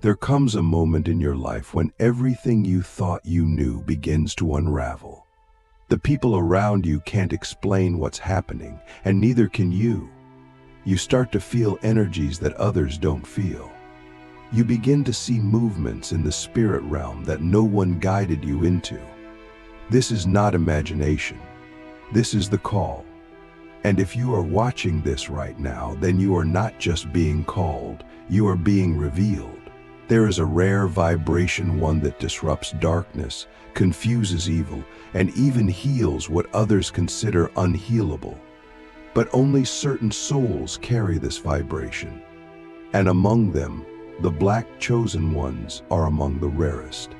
There comes a moment in your life when everything you thought you knew begins to unravel. The people around you can't explain what's happening, and neither can you. You start to feel energies that others don't feel. You begin to see movements in the spirit realm that no one guided you into. This is not imagination. This is the call. And if you are watching this right now, then you are not just being called, you are being revealed. There is a rare vibration, one that disrupts darkness, confuses evil, and even heals what others consider unhealable. But only certain souls carry this vibration. And among them, the black chosen ones are among the rarest.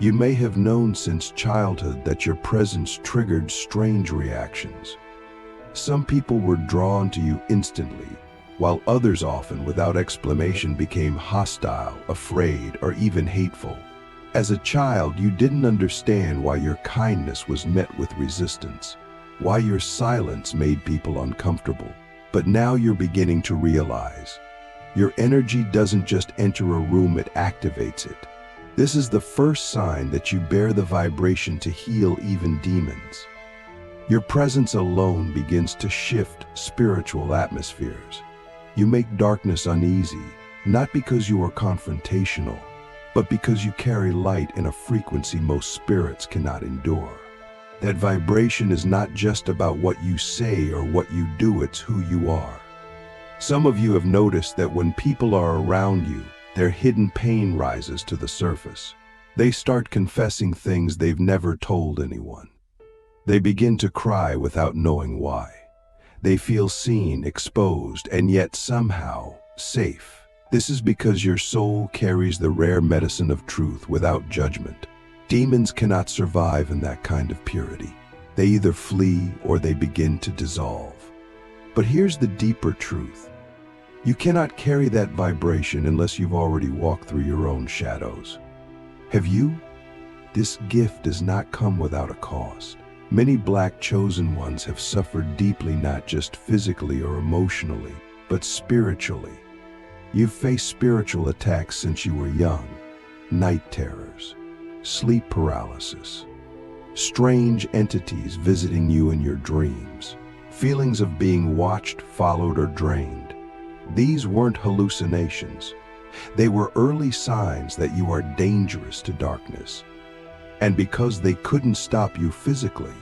You may have known since childhood that your presence triggered strange reactions. Some people were drawn to you instantly, while others often, without explanation, became hostile, afraid, or even hateful. As a child, you didn't understand why your kindness was met with resistance, why your silence made people uncomfortable. But now you're beginning to realize, your energy doesn't just enter a room, it activates it. This is the first sign that you bear the vibration to heal even demons. Your presence alone begins to shift spiritual atmospheres. You make darkness uneasy, not because you are confrontational, but because you carry light in a frequency most spirits cannot endure. That vibration is not just about what you say or what you do, it's who you are. Some of you have noticed that when people are around you, their hidden pain rises to the surface. They start confessing things they've never told anyone. They begin to cry without knowing why. They feel seen, exposed, and yet somehow safe. This is because your soul carries the rare medicine of truth without judgment. Demons cannot survive in that kind of purity. They either flee or they begin to dissolve. But here's the deeper truth. You cannot carry that vibration unless you've already walked through your own shadows. Have you? This gift does not come without a cost. Many black chosen ones have suffered deeply, not just physically or emotionally, but spiritually. You've faced spiritual attacks since you were young, night terrors, sleep paralysis, strange entities visiting you in your dreams, feelings of being watched, followed, or drained. These weren't hallucinations. They were early signs that you are dangerous to darkness. And because they couldn't stop you physically,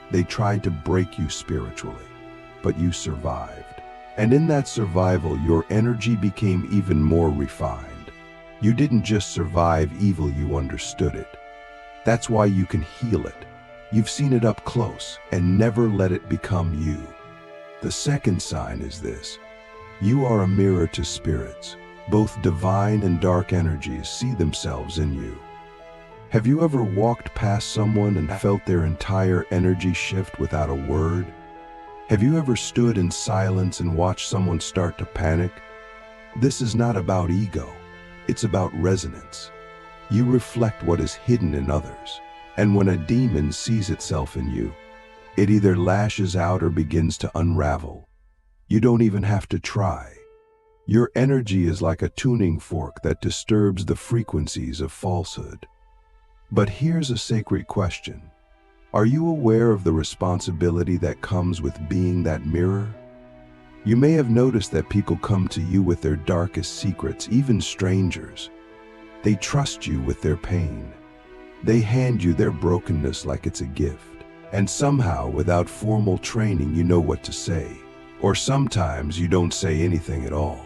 they tried to break you spiritually. But you survived. And in that survival, your energy became even more refined. You didn't just survive evil, you understood it. That's why you can heal it. You've seen it up close and never let it become you. The second sign is this. You are a mirror to spirits. Both divine and dark energies see themselves in you. Have you ever walked past someone and felt their entire energy shift without a word? Have you ever stood in silence and watched someone start to panic? This is not about ego. It's about resonance. You reflect what is hidden in others. And when a demon sees itself in you, it either lashes out or begins to unravel. You don't even have to try. Your energy is like a tuning fork that disturbs the frequencies of falsehood. But here's a sacred question. Are you aware of the responsibility that comes with being that mirror? You may have noticed that people come to you with their darkest secrets, even strangers. They trust you with their pain. They hand you their brokenness like it's a gift. And somehow, without formal training, you know what to say. Or sometimes you don't say anything at all.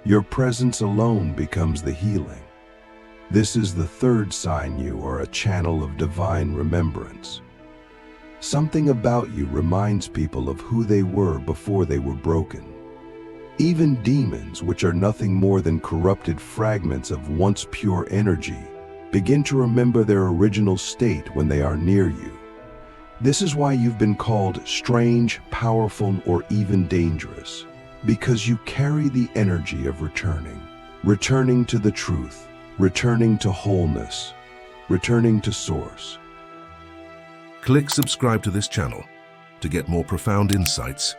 Your presence alone becomes the healing. This is the third sign you are a channel of divine remembrance. Something about you reminds people of who they were before they were broken. Even demons, which are nothing more than corrupted fragments of once pure energy, begin to remember their original state when they are near you. This is why you've been called strange, powerful, or even dangerous, because you carry the energy of returning to the truth, returning to wholeness, returning to source. Click subscribe to this channel to get more profound insights.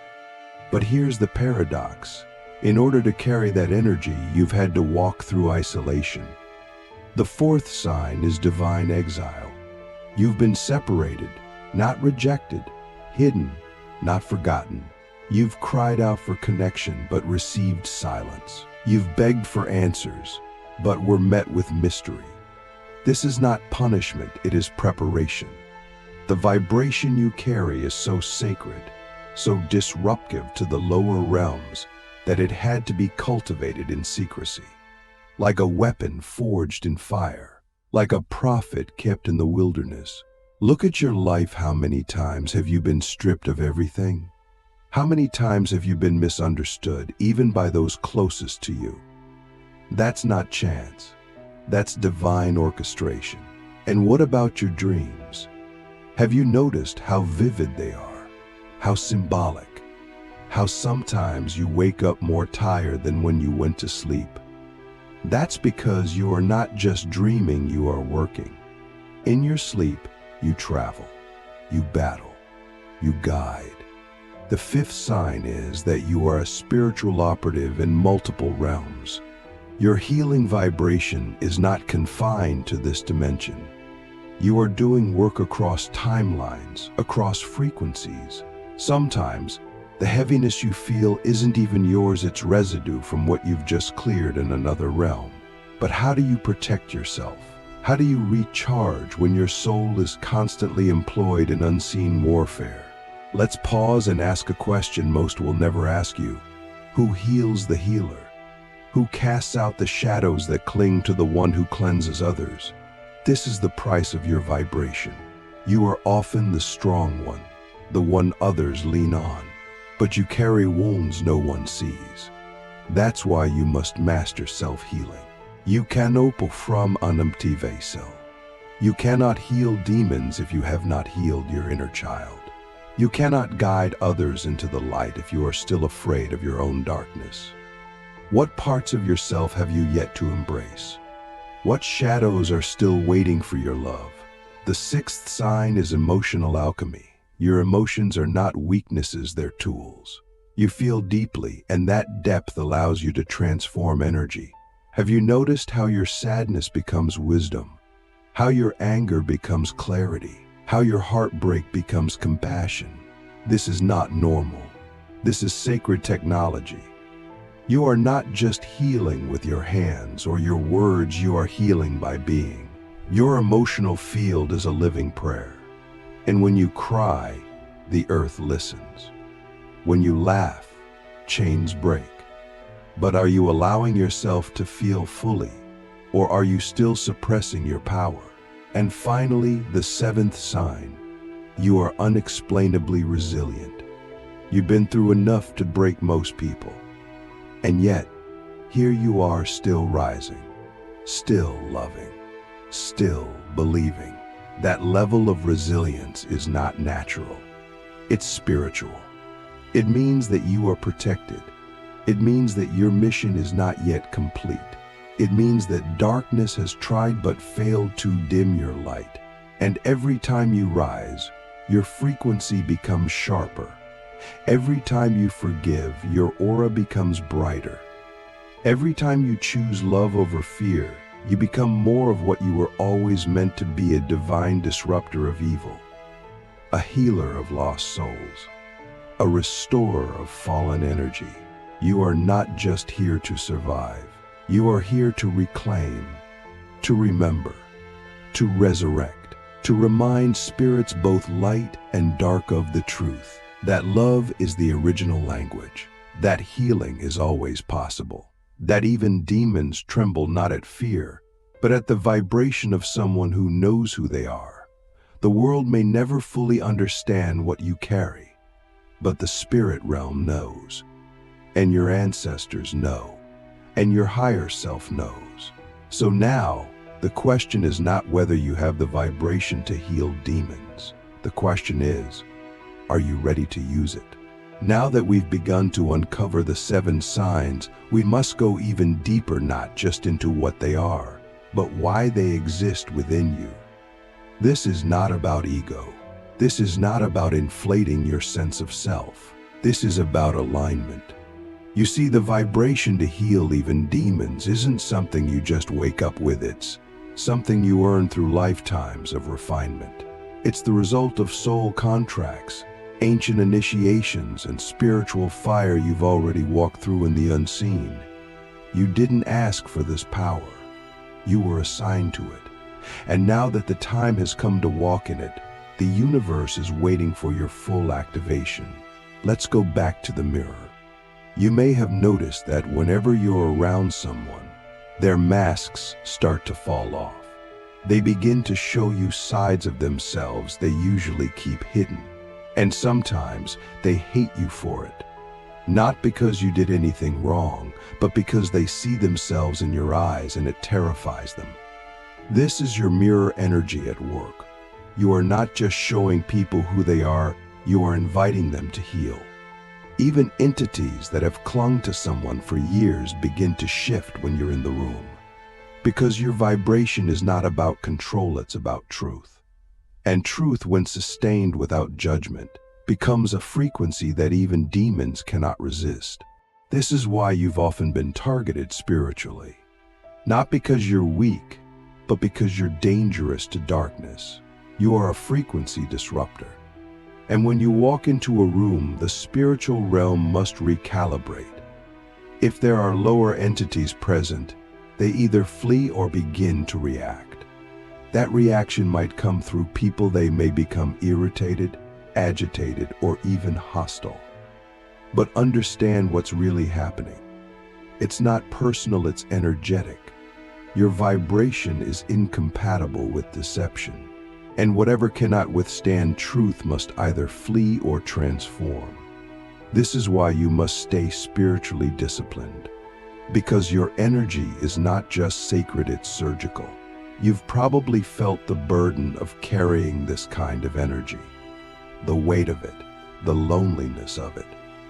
But here's the paradox. In order to carry that energy, you've had to walk through isolation. The fourth sign is divine exile. You've been separated, not rejected, hidden, not forgotten. You've cried out for connection but received silence. You've begged for answers, but were met with mystery. This is not punishment, it is preparation. The vibration you carry is so sacred, so disruptive to the lower realms, that it had to be cultivated in secrecy. Like a weapon forged in fire, like a prophet kept in the wilderness. Look at your life. How many times have you been stripped of everything? How many times have you been misunderstood, even by those closest to you? That's not chance. That's divine orchestration. And what about your dreams? Have you noticed how vivid they are? How symbolic? How sometimes you wake up more tired than when you went to sleep? That's because you are not just dreaming, you are working. In your sleep, you travel, you battle, you guide. The fifth sign is that you are a spiritual operative in multiple realms. Your healing vibration is not confined to this dimension. You are doing work across timelines, across frequencies. Sometimes, the heaviness you feel isn't even yours, it's residue from what you've just cleared in another realm. But how do you protect yourself? How do you recharge when your soul is constantly employed in unseen warfare? Let's pause and ask a question most will never ask you. Who heals the healer? Who casts out the shadows that cling to the one who cleanses others? This is the price of your vibration. You are often the strong one, the one others lean on. But you carry wounds no one sees. That's why you must master self-healing. You cannot from an empty vessel. You cannot heal demons if you have not healed your inner child. You cannot guide others into the light if you are still afraid of your own darkness. What parts of yourself have you yet to embrace? What shadows are still waiting for your love? The sixth sign is emotional alchemy. Your emotions are not weaknesses, they're tools. You feel deeply, and that depth allows you to transform energy. Have you noticed how your sadness becomes wisdom? How your anger becomes clarity? How your heartbreak becomes compassion? This is not normal. This is sacred technology. You are not just healing with your hands or your words, you are healing by being. Your emotional field is a living prayer. And when you cry, the earth listens. When you laugh, chains break. But are you allowing yourself to feel fully, or are you still suppressing your power? And finally, the seventh sign, you are unexplainably resilient. You've been through enough to break most people. And yet, here you are still rising, still loving, still believing. That level of resilience is not natural. It's spiritual. It means that you are protected. It means that your mission is not yet complete. It means that darkness has tried but failed to dim your light. And every time you rise, your frequency becomes sharper. Every time you forgive, your aura becomes brighter. Every time you choose love over fear, you become more of what you were always meant to be, a divine disruptor of evil, a healer of lost souls, a restorer of fallen energy. You are not just here to survive. You are here to reclaim, to remember, to resurrect, to remind spirits both light and dark of the truth, that love is the original language, that healing is always possible, that even demons tremble not at fear, but at the vibration of someone who knows who they are. The world may never fully understand what you carry, but the spirit realm knows, and your ancestors know, and your higher self knows. So now, the question is not whether you have the vibration to heal demons. The question is, are you ready to use it? Now that we've begun to uncover the 7 signs, we must go even deeper, not just into what they are, but why they exist within you. This is not about ego. This is not about inflating your sense of self. This is about alignment. You see, the vibration to heal even demons isn't something you just wake up with. It's something you earn through lifetimes of refinement. It's the result of soul contracts, ancient initiations, and spiritual fire you've already walked through in the unseen. You didn't ask for this power. You were assigned to it. And now that the time has come to walk in it, the universe is waiting for your full activation. Let's go back to the mirror. You may have noticed that whenever you're around someone, their masks start to fall off. They begin to show you sides of themselves they usually keep hidden. And sometimes they hate you for it. Not because you did anything wrong, but because they see themselves in your eyes and it terrifies them. This is your mirror energy at work. You are not just showing people who they are, you are inviting them to heal. Even entities that have clung to someone for years begin to shift when you're in the room. Because your vibration is not about control, it's about truth. And truth, when sustained without judgment, becomes a frequency that even demons cannot resist. This is why you've often been targeted spiritually. Not because you're weak, but because you're dangerous to darkness. You are a frequency disruptor. And when you walk into a room, the spiritual realm must recalibrate. If there are lower entities present, they either flee or begin to react. That reaction might come through people. They may become irritated, agitated, or even hostile. But understand what's really happening. It's not personal, it's energetic. Your vibration is incompatible with deception. And whatever cannot withstand truth must either flee or transform. This is why you must stay spiritually disciplined. Because your energy is not just sacred, it's surgical. You've probably felt the burden of carrying this kind of energy. The weight of it, the loneliness of it,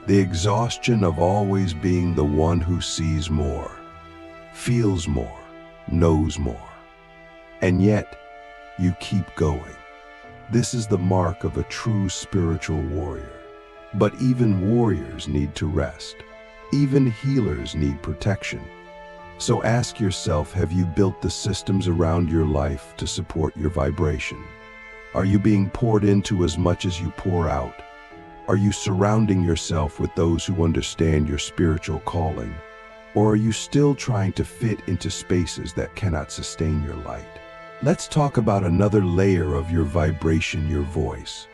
the exhaustion of always being the one who sees more, feels more, knows more. And yet, you keep going. This is the mark of a true spiritual warrior. But even warriors need to rest. Even healers need protection. So ask yourself, have you built the systems around your life to support your vibration? Are you being poured into as much as you pour out? Are you surrounding yourself with those who understand your spiritual calling? Or are you still trying to fit into spaces that cannot sustain your light? Let's talk about another layer of your vibration, your voice.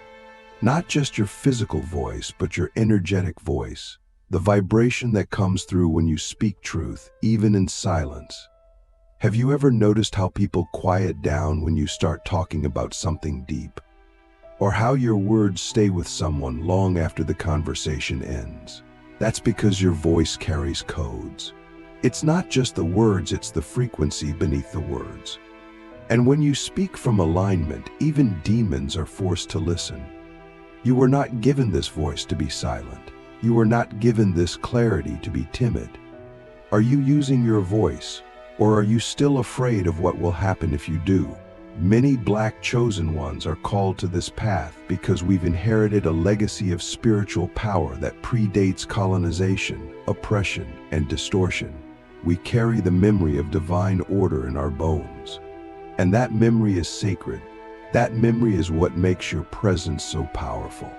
Not just your physical voice, but your energetic voice. The vibration that comes through when you speak truth, even in silence. Have you ever noticed how people quiet down when you start talking about something deep? Or how your words stay with someone long after the conversation ends? That's because your voice carries codes. It's not just the words, it's the frequency beneath the words. And when you speak from alignment, even demons are forced to listen. You were not given this voice to be silent. You were not given this clarity to be timid. Are you using your voice, or are you still afraid of what will happen if you do? Many Black chosen ones are called to this path because we've inherited a legacy of spiritual power that predates colonization, oppression, and distortion. We carry the memory of divine order in our bones. And that memory is sacred. That memory is what makes your presence so powerful.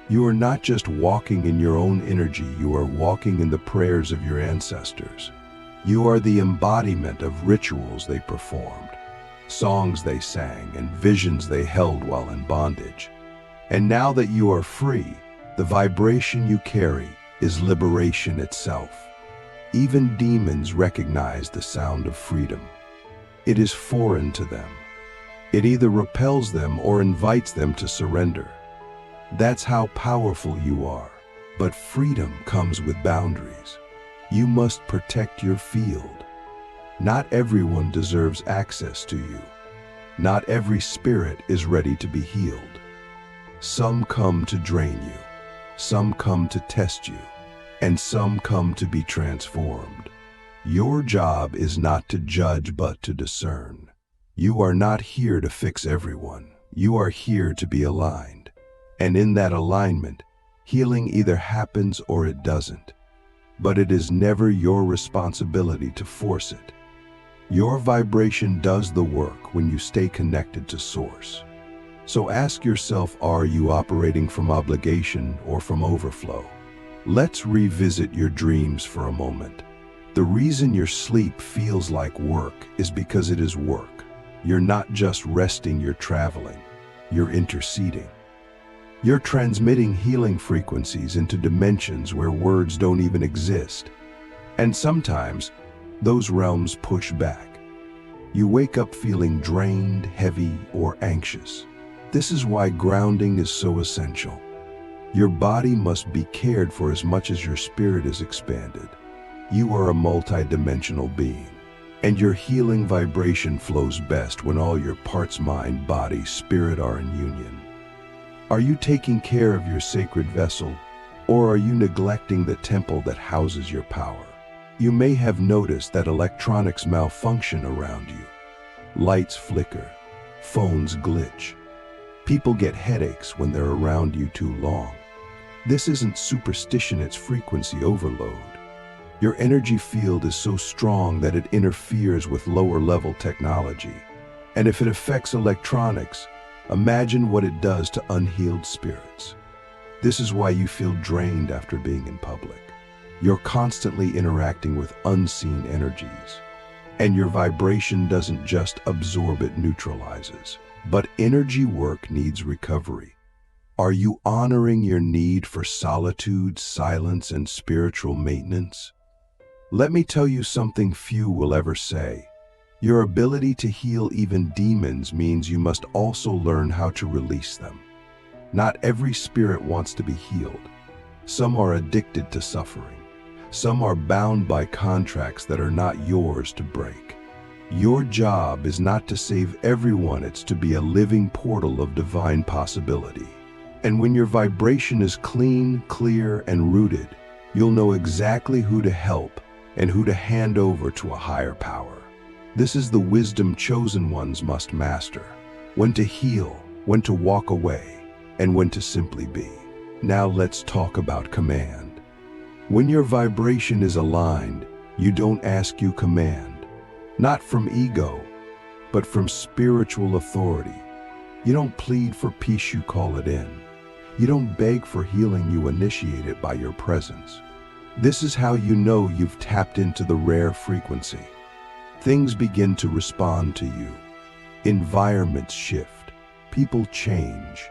You are not just walking in your own energy, you are walking in the prayers of your ancestors. You are the embodiment of rituals they performed, songs they sang, and visions they held while in bondage. And now that you are free, the vibration you carry is liberation itself. Even demons recognize the sound of freedom. It is foreign to them. It either repels them or invites them to surrender. That's how powerful you are. But freedom comes with boundaries. You must protect your field. Not everyone deserves access to you. Not every spirit is ready to be healed. Some come to drain you. Some come to test you. And some come to be transformed. Your job is not to judge, but to discern. You are not here to fix everyone. You are here to be aligned. And in that alignment, healing either happens or it doesn't. but it is never your responsibility to force it. Your vibration does the work when you stay connected to Source. So ask yourself, are you operating from obligation or from overflow? Let's revisit your dreams for a moment. The reason your sleep feels like work is because it is work. You're not just resting, you're traveling. You're interceding. You're transmitting healing frequencies into dimensions where words don't even exist. And sometimes, those realms push back. You wake up feeling drained, heavy, or anxious. This is why grounding is so essential. Your body must be cared for as much as your spirit is expanded. You are a multidimensional being, and your healing vibration flows best when all your parts, mind, body, spirit are in union. Are you taking care of your sacred vessel, or are you neglecting the temple that houses your power? You may have noticed that electronics malfunction around you. Lights flicker, phones glitch. People get headaches when they're around you too long. This isn't superstition, it's frequency overload. Your energy field is so strong that it interferes with lower-level technology. And if it affects electronics, imagine what it does to unhealed spirits. This is why you feel drained after being in public. You're constantly interacting with unseen energies. And your vibration doesn't just absorb, it neutralizes. But energy work needs recovery. Are you honoring your need for solitude, silence, and spiritual maintenance? Let me tell you something few will ever say. Your ability to heal even demons means you must also learn how to release them. Not every spirit wants to be healed. Some are addicted to suffering. Some are bound by contracts that are not yours to break. Your job is not to save everyone, it's to be a living portal of divine possibility. And when your vibration is clean, clear, and rooted, you'll know exactly who to help and who to hand over to a higher power. This is the wisdom chosen ones must master. When to heal, when to walk away, and when to simply be. Now let's talk about command. When your vibration is aligned, you don't ask, you command. Not from ego, but from spiritual authority. You don't plead for peace, you call it in. You don't beg for healing, you initiate it by your presence. This is how you know you've tapped into the rare frequency. Things begin to respond to you. Environments shift, people change,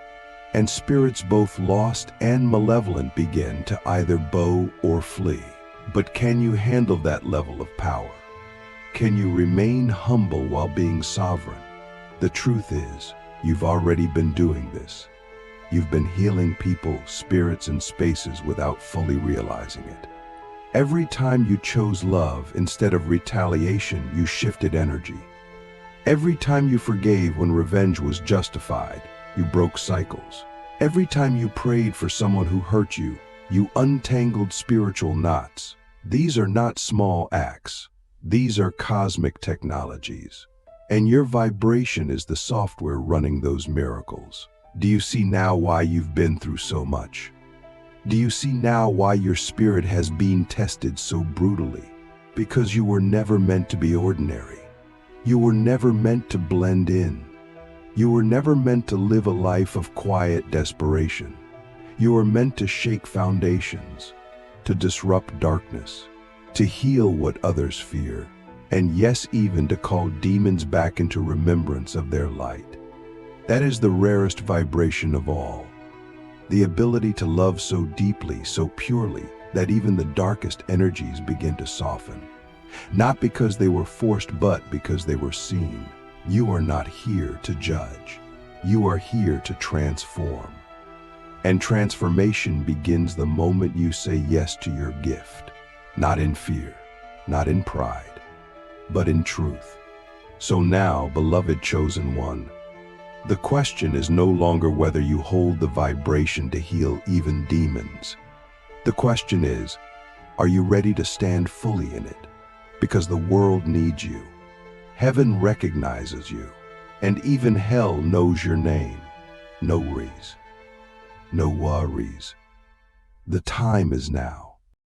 and spirits both lost and malevolent begin to either bow or flee. But can you handle that level of power? Can you remain humble while being sovereign? The truth is, you've already been doing this. You've been healing people, spirits, and spaces without fully realizing it. Every time you chose love instead of retaliation, you shifted energy. Every time you forgave when revenge was justified, you broke cycles. Every time you prayed for someone who hurt you, you untangled spiritual knots. These are not small acts. These are cosmic technologies. And your vibration is the software running those miracles. Do you see now why you've been through so much? Do you see now why your spirit has been tested so brutally? Because you were never meant to be ordinary. You were never meant to blend in. You were never meant to live a life of quiet desperation. You were meant to shake foundations, to disrupt darkness, to heal what others fear, and yes, even to call demons back into remembrance of their light. That is the rarest vibration of all. The ability to love so deeply, so purely, that even the darkest energies begin to soften. Not because they were forced, but because they were seen. You are not here to judge. You are here to transform. And transformation begins the moment you say yes to your gift. Not in fear, not in pride, but in truth. So now, beloved chosen one, the question is no longer whether you hold the vibration to heal even demons. The question is, are you ready to stand fully in it? Because the world needs you. Heaven recognizes you, and even hell knows your name. No worries. No worries. The time is now.